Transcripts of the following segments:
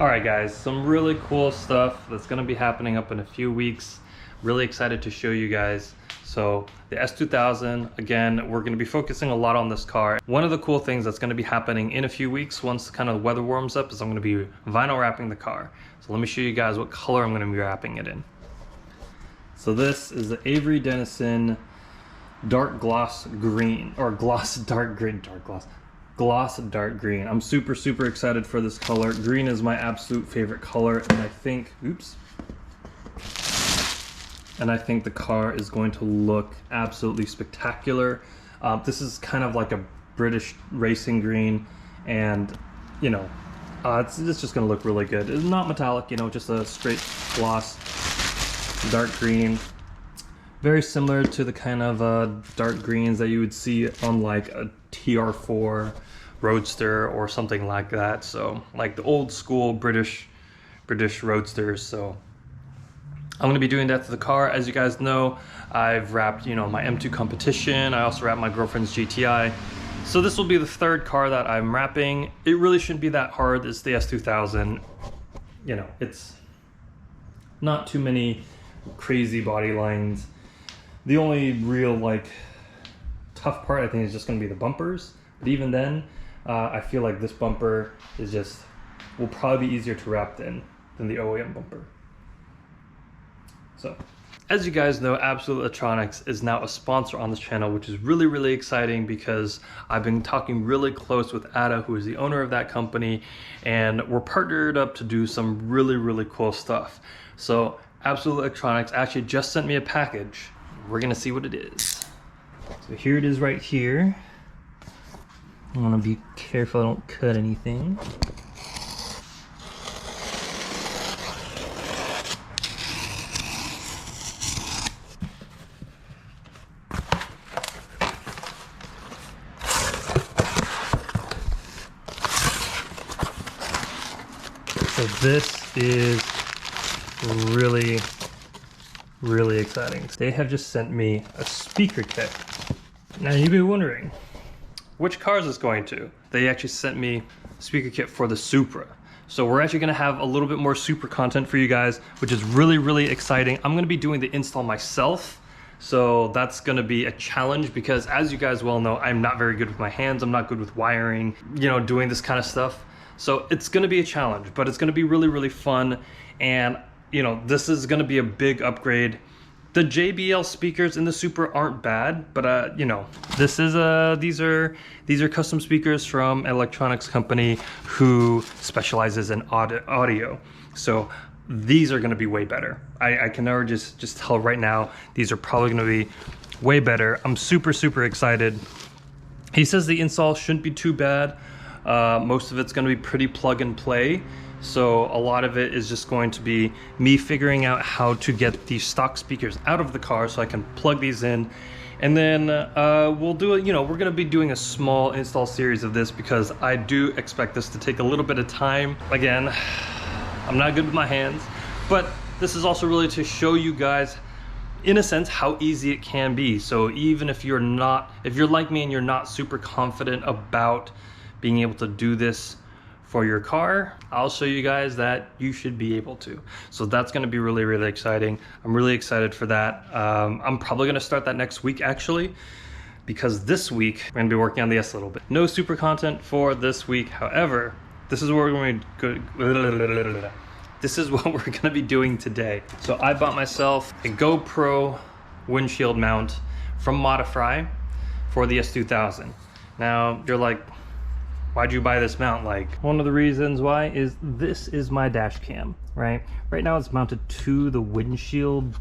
All right guys, some really cool stuff that's gonna be happening up in a few weeks. Really excited to show you guys. So the S2000, again, we're gonna be focusing a lot on this car. One of the cool things that's gonna be happening in a few weeks once kind of the weather warms up is I'm gonna be vinyl wrapping the car. So let me show you guys what color I'm gonna be wrapping it in. So this is the Avery Dennison dark gloss green, or gloss dark green, gloss dark green. I'm super excited for this color. Green is my absolute favorite color, and I think, and I think the car is going to look absolutely spectacular. This is kind of like a British racing green, and you know, it's just gonna look really good. It's not metallic, you know, just a straight gloss dark green. Very similar to the kind of dark greens that you would see on like a TR4 Roadster or something like that. So like the old school British Roadsters. So I'm gonna be doing that to the car. As you guys know, I've wrapped, you know, my M2 Competition. I also wrapped my girlfriend's GTI. So this will be the third car that I'm wrapping. It really shouldn't be that hard. It's the S2000. You know, it's not too many crazy body lines. The only real like tough part I think is just going to be the bumpers, but even then I feel like this bumper is just will probably be easier to wrap than the OEM bumper. So as you guys know, Absolute Electronics is now a sponsor on this channel, which is really exciting because I've been talking really close with Ada, who is the owner of that company, and we're partnered up to do some really cool stuff. So Absolute Electronics actually just sent me a package. We're gonna see what it is. So here it is right here. I wanna be careful I don't cut anything. So this is really exciting. They have just sent me a speaker kit. Now you'd be wondering, which car is this going to? They actually sent me a speaker kit for the Supra. So we're actually gonna have a little bit more Supra content for you guys, which is really exciting. I'm gonna be doing the install myself. So that's gonna be a challenge because as you guys well know, I'm not very good with my hands. I'm not good with wiring, you know, doing this kind of stuff. So it's gonna be a challenge, but it's gonna be really fun. And you know, this is gonna be a big upgrade. The JBL speakers in the Supra aren't bad, but you know, this is these are custom speakers from Electronix company who specializes in audio. So these are gonna be way better. I can already just tell right now, these are probably gonna be way better. I'm super excited. He says the install shouldn't be too bad. Most of it's gonna be pretty plug and play. So a lot of it is just going to be me figuring out how to get these stock speakers out of the car so I can plug these in. And then we'll do it, you know, we're gonna be doing a small install series of this because I do expect this to take a little bit of time. Again, I'm not good with my hands, but this is also really to show you guys, in a sense, how easy it can be. So even if you're like me and you're not super confident about being able to do this for your car, I'll show you guys that you should be able to. So that's gonna be really exciting. I'm really excited for that. I'm probably gonna start that next week actually, because this week we're gonna be working on the S a little bit. No Supra content for this week. However, this is what we're going to this is what we're gonna be doing today. So I bought myself a GoPro windshield mount from Modifry for the S2000. Now you're like, why'd you buy this mount? Like, one of the reasons why is this is my dash cam, right? Right now it's mounted to the windshield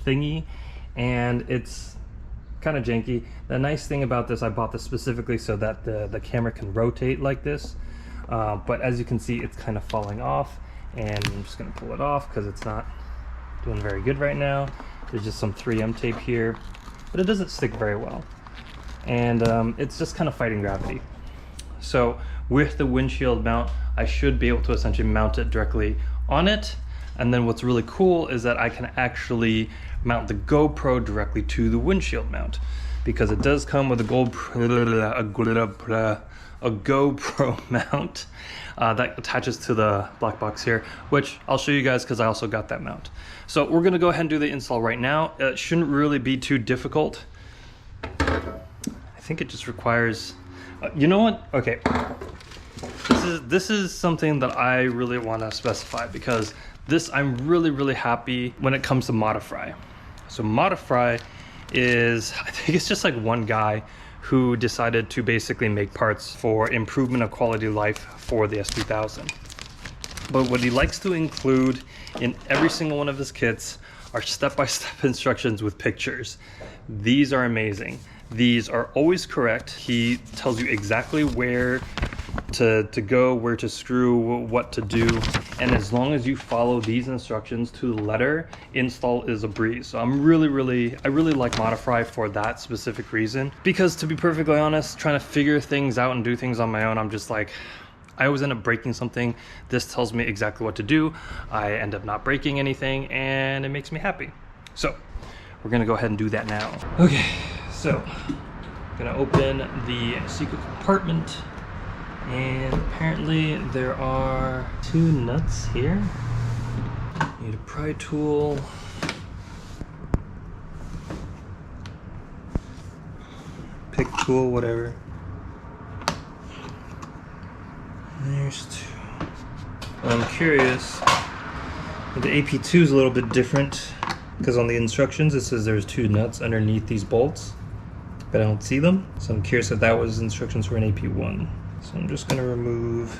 thingy and it's kind of janky. The nice thing about this, I bought this specifically so that the camera can rotate like this. But as you can see, it's kind of falling off, and I'm just gonna pull it off because it's not doing very good right now. There's just some 3M tape here, but it doesn't stick very well. And it's just kind of fighting gravity. So with the windshield mount, I should be able to essentially mount it directly on it. And then what's really cool is that I can actually mount the GoPro directly to the windshield mount, because it does come with a GoPro mount. that attaches to the black box here, which I'll show you guys because I also got that mount. So we're gonna go ahead and do the install right now. It shouldn't really be too difficult. I think it just requires, you know what? Okay, this is something that I really want to specify, because this I'm really happy when it comes to Modifry. So Modifry is, I think it's just like one guy who decided to basically make parts for improvement of quality of life for the S2000. But what he likes to include in every single one of his kits are step-by-step instructions with pictures. These are amazing. These are always correct. He tells you exactly where to go, where to screw, what to do, and as long as you follow these instructions to the letter, install is a breeze. So I really like Modifry for that specific reason, because to be perfectly honest, trying to figure things out and do things on my own, I'm just like, I always end up breaking something. This tells me exactly what to do. I end up not breaking anything, and it makes me happy. So we're gonna go ahead and do that now. Okay, so I'm gonna open the secret compartment, and apparently there are 2 nuts here. Need a pry tool. Pick tool, whatever. There's 2. I'm curious, the AP2 is a little bit different, because on the instructions it says there's 2 nuts underneath these bolts, but I don't see them. So I'm curious if that was instructions for an AP1. So I'm just going to remove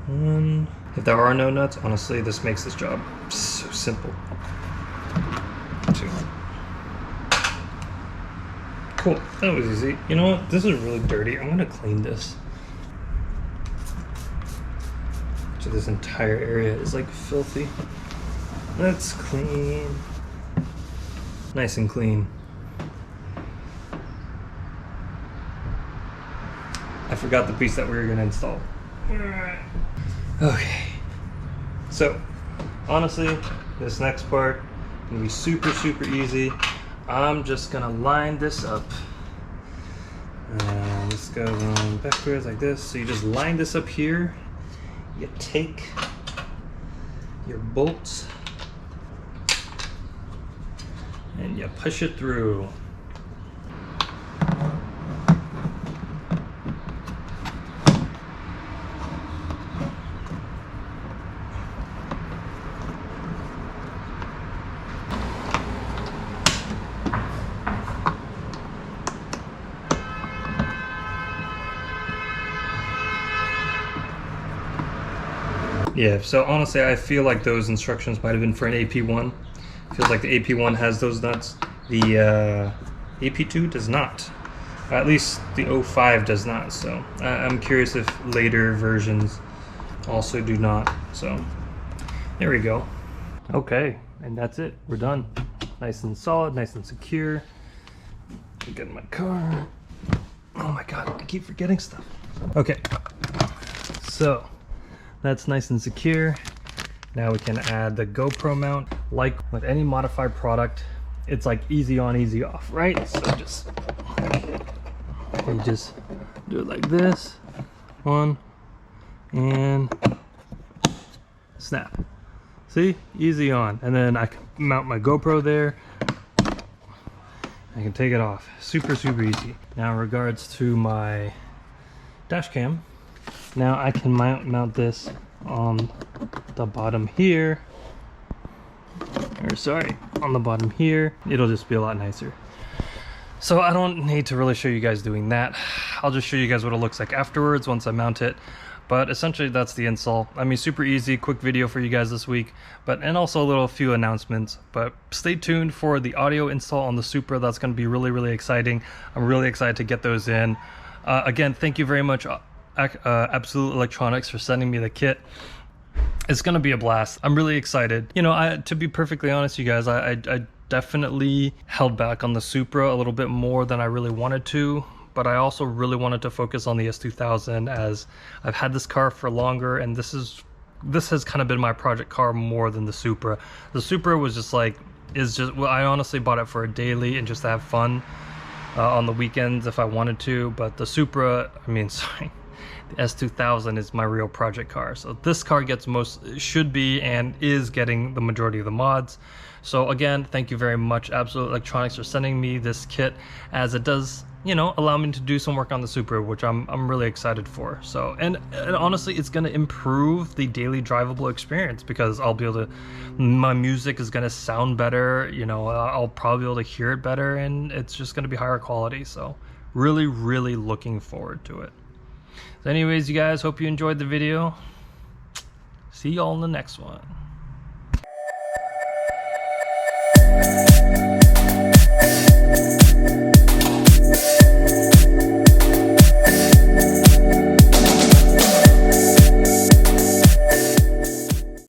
1. If there are no nuts, honestly, this makes this job so simple. 2. Cool, that was easy. You know what? This is really dirty. I'm going to clean this. So this entire area is like filthy. Let's clean. Nice and clean. I forgot the piece that we were going to install. Okay. So, honestly, this next part is going to be super easy. I'm just going to line this up. This goes on backwards like this. So you just line this up here. You take your bolts and you push it through. Yeah, so honestly, I feel like those instructions might have been for an AP1. Feels like the AP1 has those nuts. The AP2 does not. At least the 05 does not. So I'm curious if later versions also do not. So there we go. Okay, and that's it. We're done. Nice and solid, nice and secure. Get in my car. Oh my God, I keep forgetting stuff. Okay, so that's nice and secure. Now we can add the GoPro mount. Like with any modified product, it's like easy on, easy off, right? So you just do it like this, 1, and snap. See, easy on. And then I can mount my GoPro there. I can take it off. Super easy. Now in regards to my dash cam, now I can mount this on the bottom here, or sorry, on the bottom here. It'll just be a lot nicer. So I don't need to really show you guys doing that. I'll just show you guys what it looks like afterwards once I mount it. But essentially that's the install. I mean, super easy, quick video for you guys this week, and also a few announcements. But stay tuned for the audio install on the Supra. That's going to be really exciting. I'm really excited to get those in. Again, thank you very much, Absolute Electronics, for sending me the kit. It's gonna be a blast. I'm really excited. You know, to be perfectly honest, you guys, I definitely held back on the Supra a little bit more than I really wanted to, but I also really wanted to focus on the S2000, as I've had this car for longer, and this has kind of been my project car more than the Supra. The Supra was just like, well, I honestly bought it for a daily and just to have fun. on the weekends if I wanted to, but the Supra, I mean, sorry, the S2000 is my real project car. So this car gets should be and is getting the majority of the mods. So again, thank you very much, Absolute Electronics, for sending me this kit, as it does, you know, allow me to do some work on the Supra, which I'm really excited for. So, and honestly, it's going to improve the daily drivable experience, because I'll be able to, my music is going to sound better, you know, I'll probably be able to hear it better, and it's just going to be higher quality. So really, really looking forward to it. So anyways, you guys, hope you enjoyed the video. See y'all in the next one.